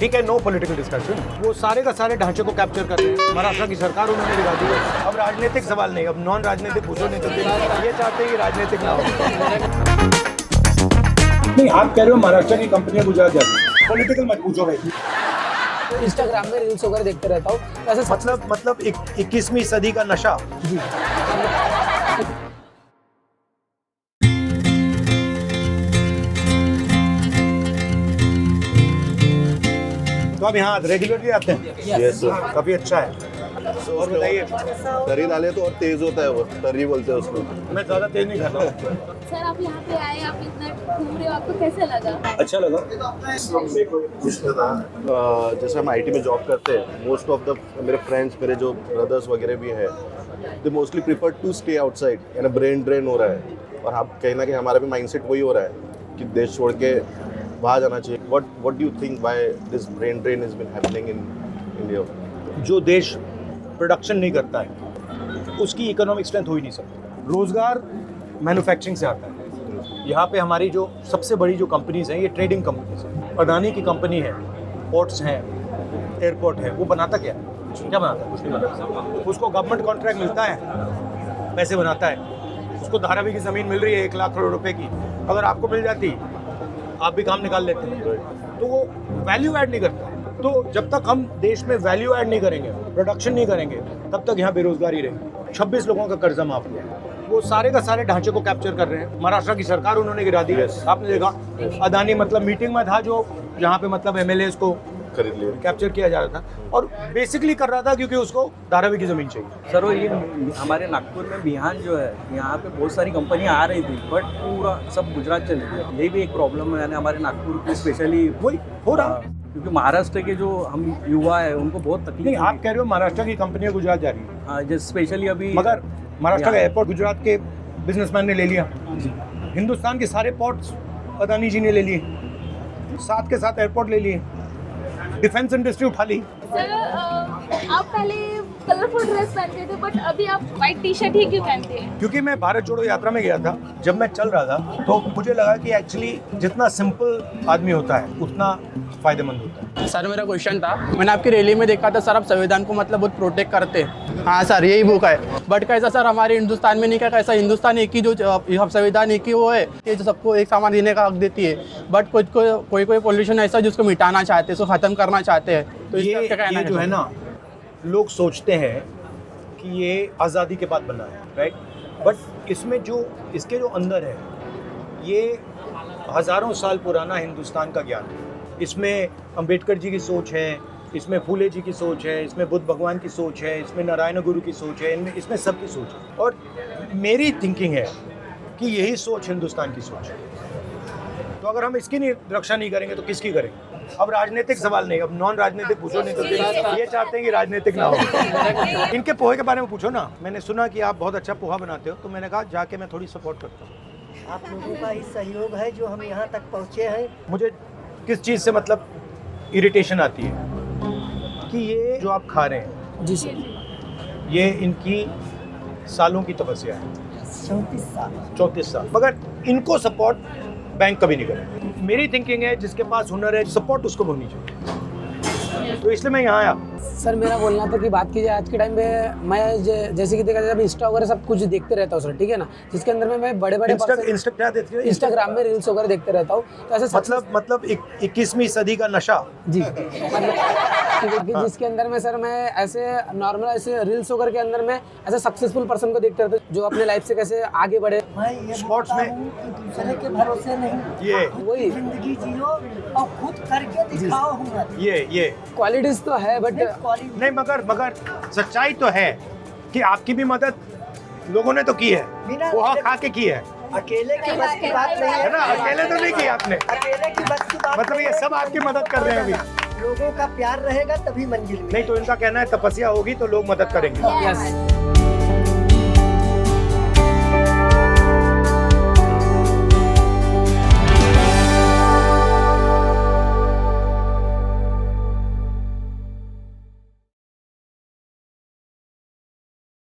ठीक है, no political discussion, वो सारे का सारे ढांचे को कैप्चर कर रहे हैं। महाराष्ट्र की सरकार उन्होंने गिरा दी है। अब राजनीतिक सवाल नहीं, अब नॉन राजनीतिक पूछो, नहीं तो ये चाहते हैं कि राजनीतिक ना हो। नहीं, आप कह रहे हो महाराष्ट्र की कंपनियां गुजरात जाती हैं, पॉलिटिकल मत पूछो भाई। इंस्टाग्राम में रील्स वगैरह देखते रहता हूँ, ऐसे मतलब 21वीं सदी का नशा। जी। तो आप यहाँ रेगुलरली आते हैं? Yes sir. काफी अच्छा है। और बताइए, तरी डाले तो और तेज होता है, वो तरी बोलते हैं उसको। मैं ज़्यादा तेज नहीं खाता हूँ। सर आप यहाँ पे आए, आप इतना घूम रहे हो, आपको कैसे लगा? अच्छा लगा। जैसे हम आईटी में जॉब करते हैं, मोस्ट ऑफ द मेरे फ्रेंड्स, मेरे जो ब्रदर्स वगैरह भी हैं, they mostly prefer to stay outside, यानी ब्रेन ड्रेन हो रहा है। और आप कहीं ना कहीं हमारा भी माइंडसेट वही हो रहा है कि देश छोड़ के बाहर जाना चाहिए। What do you think why this brain drain is been happening in India? जो देश प्रोडक्शन नहीं करता है उसकी इकोनॉमिक स्ट्रेंथ हो ही नहीं सकती। रोजगार मैन्युफैक्चरिंग से आता है। यहाँ पे हमारी जो सबसे बड़ी जो कंपनीज हैं, ये ट्रेडिंग कंपनीज हैं। अडानी की कंपनी है, पोर्ट्स हैं, एयरपोर्ट है, वो बनाता क्या बनाता है? कुछ नहीं बनाता। उसको गवर्नमेंट कॉन्ट्रैक्ट मिलता है, पैसे बनाता है। उसको धारावी की ज़मीन मिल रही है 1 लाख करोड़ रुपए की, अगर आपको मिल जाती आप भी काम निकाल लेते हैं। तो वो वैल्यू ऐड नहीं करता। तो जब तक हम देश में वैल्यू ऐड नहीं करेंगे, प्रोडक्शन नहीं करेंगे, तब तक यहाँ बेरोजगारी रहेगी। 26 लोगों का कर्जा माफ हुआ, वो सारे का सारे ढांचे को कैप्चर कर रहे हैं। महाराष्ट्र की सरकार उन्होंने गिरा दी है। आपने देखा, अदानी मतलब मीटिंग में था, जो यहाँ पे मतलब एमएलएस को खरीद लिया, कैप्चर किया जा रहा था, और बेसिकली कर रहा था क्योंकि उसको धारावी की जमीन चाहिए। सर, वो ये हमारे नागपुर में बिहान जो है, यहाँ पे बहुत सारी कंपनियां आ रही थी, बट पूरा सब गुजरात चले गए। ये भी एक प्रॉब्लम है, यानी हमारे नागपुर में स्पेशली वही हो रहा है। क्योंकि महाराष्ट्र के जो हम युवा है उनको बहुत तकलीफ। नहीं, आप कह रहे हो महाराष्ट्र की कंपनियां गुजरात जा रही है। हाँ, जैसे स्पेशली अभी, मगर महाराष्ट्र का एयरपोर्ट गुजरात के बिजनेसमैन ने ले लिया। हिंदुस्तान के सारे पोर्ट्स अदानी जी ने ले लिए, साथ के साथ एयरपोर्ट ले लिए, डिफेंस इंडस्ट्री उठा ली। सर आप पहले कलरफुल ड्रेस पहनते थे, बट अभी आप व्हाइट टी शर्ट ही क्यों पहनते हैं? क्योंकि मैं भारत जोड़ो यात्रा में गया था, जब मैं चल रहा था तो मुझे लगा कि एक्चुअली जितना सिंपल आदमी होता है उतना फायदेमंद होता है। सर मेरा क्वेश्चन था, मैंने आपकी रैली में देखा था सर, आप संविधान को मतलब बहुत प्रोटेक्ट करते हैं। हाँ सर, यही बुक है, बट कैसा सर हमारे हिंदुस्तान में नहीं क्या, कैसा हिंदुस्तान एक ही जो संविधान एक ही वो है, ये जो सबको एक सामान देने का हक देती है, बट कोई पॉल्यूशन ऐसा जिसको मिटाना चाहते हैं, उसको खत्म करना चाहते हैं। तो ये जो है ना, लोग सोचते हैं कि ये आज़ादी के बाद बना है, राइट, बट इसमें जो इसके जो अंदर है, ये हज़ारों साल पुराना हिंदुस्तान का ज्ञान है। इसमें अंबेडकर जी की सोच है, इसमें फूले जी की सोच है, इसमें बुद्ध भगवान की सोच है, इसमें नारायण गुरु की सोच है, इसमें सबकी सोच है। और मेरी थिंकिंग है कि यही सोच हिंदुस्तान की सोच है। तो अगर हम इसकी रक्षा नहीं करेंगे तो किसकी करेंगे? अब राजनीतिक सवाल नहीं, अब नॉन राजनीतिक पूछो, नहीं तो ये चाहते हैं कि राजनीतिक ना हो। इनके पोहे के बारे में पूछो ना। मैंने सुना कि आप बहुत अच्छा पोहा बनाते हो, तो मैंने कहा जाके मैं थोड़ी सपोर्ट करता हूँ। आप लोगों का ही सहयोग है जो हम यहाँ तक पहुँचे हैं। मुझे किस चीज़ से मतलब इरिटेशन आती है कि ये जो आप खा रहे हैं, जी सर, ये इनकी सालों की तपस्या है, 34 साल, मगर इनको सपोर्ट बैंक कभी नहीं करे। मेरी थिंकिंग है जिसके पास हुनर है, सपोर्ट उसको होनी चाहिए। तो इसलिए मैं यहाँ आया। सर मेरा बोलना था कि बात की जाए आज के टाइम पे, मैं जैसे कि देखा जाए इंस्टा वगैरह सब कुछ देखते रहता हूँ सर, ठीक है ना, जिसके अंदर में मैं बड़े बड़े क्या देखते हो? इंस्टाग्राम में रील्स वगैरह देखते रहता हूँ। तो ऐसे मतलब 21वीं सदी का नशा। जी, मतलब जिसके अंदर में सर मैं ऐसे नॉर्मल ऐसे रील्स वगैरह के अंदर में ऐसे सक्सेसफुल पर्सन को देखते रहता हूँ, जो अपने लाइफ से कैसे आगे बढ़े। मैं ये स्पोर्ट्स बोलता में हूँ कि दूसरे के भरोसे नहीं, ये वही जिंदगी जियो और खुद करके दिखाओ हुनर। ये क्वालिटीज तो है, बट नहीं, मगर सच्चाई तो है कि आपकी भी मदद लोगों ने तो की है, पोहा खा के की है। अकेले की बस की बात नहीं है ना, है, अकेले तो नहीं की आपने, अकेले की बस की बात मतलब नहीं ये है। सब आपकी मदद कर रहे हैं अभी। लोगों का प्यार रहेगा तभी मंजिल मिलेगी। नहीं तो इनका कहना है तपस्या होगी तो लोग मदद करेंगे। यस